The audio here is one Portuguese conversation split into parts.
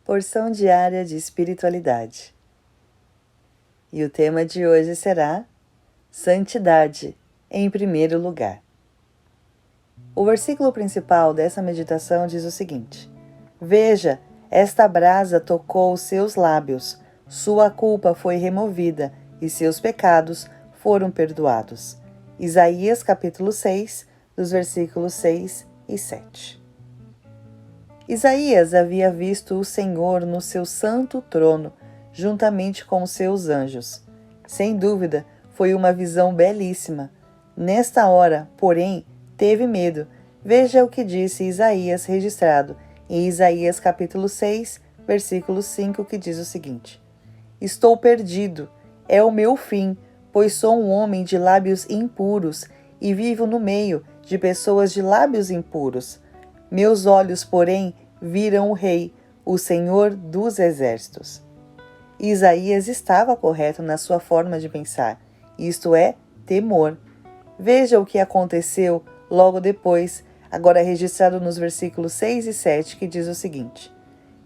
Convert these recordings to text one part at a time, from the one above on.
Porção diária de espiritualidade. E o tema de hoje será Santidade em primeiro lugar. O versículo principal dessa meditação diz o seguinte: Veja, esta brasa tocou os seus lábios, sua culpa foi removida e seus pecados foram perdoados. Isaías capítulo 6, dos versículos 6 e 7. Isaías havia visto o Senhor no seu santo trono, juntamente com os seus anjos. Sem dúvida, foi uma visão belíssima. Nesta hora, porém, teve medo. Veja o que disse Isaías registrado em Isaías capítulo 6, versículo 5, que diz o seguinte: Estou perdido, é o meu fim, pois sou um homem de lábios impuros e vivo no meio de pessoas de lábios impuros. Meus olhos, porém, viram o Rei, o Senhor dos Exércitos. Isaías estava correto na sua forma de pensar, isto é, temor. Veja o que aconteceu logo depois, agora registrado nos versículos 6 e 7, que diz o seguinte: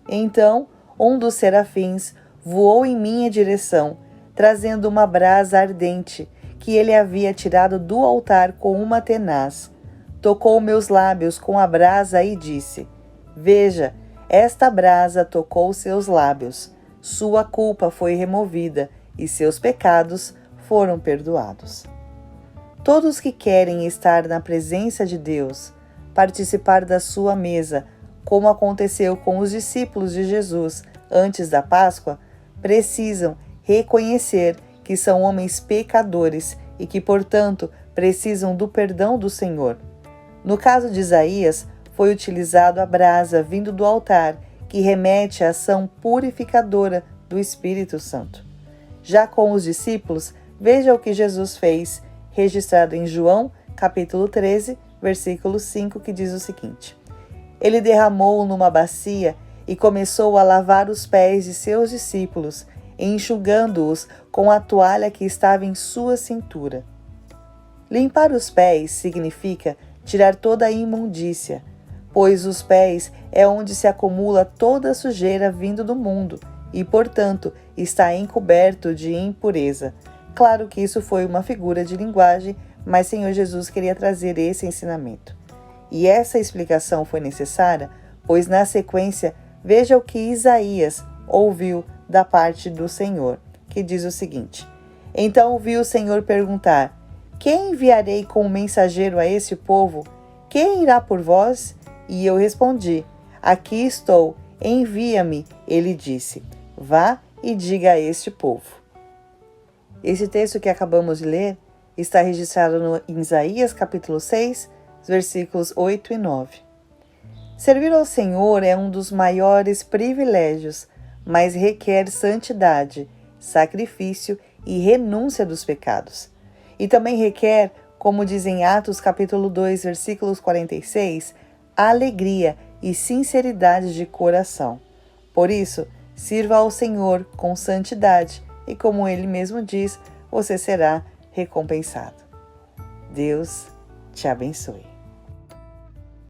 Então, um dos serafins voou em minha direção, trazendo uma brasa ardente, que ele havia tirado do altar com uma tenaz. Tocou meus lábios com a brasa e disse: Veja, esta brasa tocou seus lábios, sua culpa foi removida e seus pecados foram perdoados. Todos que querem estar na presença de Deus, participar da sua mesa, como aconteceu com os discípulos de Jesus antes da Páscoa, precisam reconhecer que são homens pecadores e que, portanto, precisam do perdão do Senhor. No caso de Isaías, foi utilizado a brasa vindo do altar, que remete à ação purificadora do Espírito Santo. Já com os discípulos, veja o que Jesus fez, registrado em João, capítulo 13, versículo 5, que diz o seguinte: Ele derramou numa bacia e começou a lavar os pés de seus discípulos, enxugando-os com a toalha que estava em sua cintura. Limpar os pés significa tirar toda a imundícia, pois os pés é onde se acumula toda a sujeira vindo do mundo e, portanto, está encoberto de impureza. Claro que isso foi uma figura de linguagem, mas Senhor Jesus queria trazer esse ensinamento. E essa explicação foi necessária, pois na sequência, veja o que Isaías ouviu da parte do Senhor, que diz o seguinte: Então ouvi o Senhor perguntar: Quem enviarei como mensageiro a esse povo? Quem irá por vós? E eu respondi: Aqui estou, envia-me. Ele disse: Vá e diga a este povo. Esse texto que acabamos de ler está registrado em Isaías capítulo 6, versículos 8 e 9. Servir ao Senhor é um dos maiores privilégios, mas requer santidade, sacrifício e renúncia dos pecados. E também requer, como diz em Atos capítulo 2, versículos 46, alegria e sinceridade de coração. Por isso, sirva ao Senhor com santidade e, como Ele mesmo diz, você será recompensado. Deus te abençoe.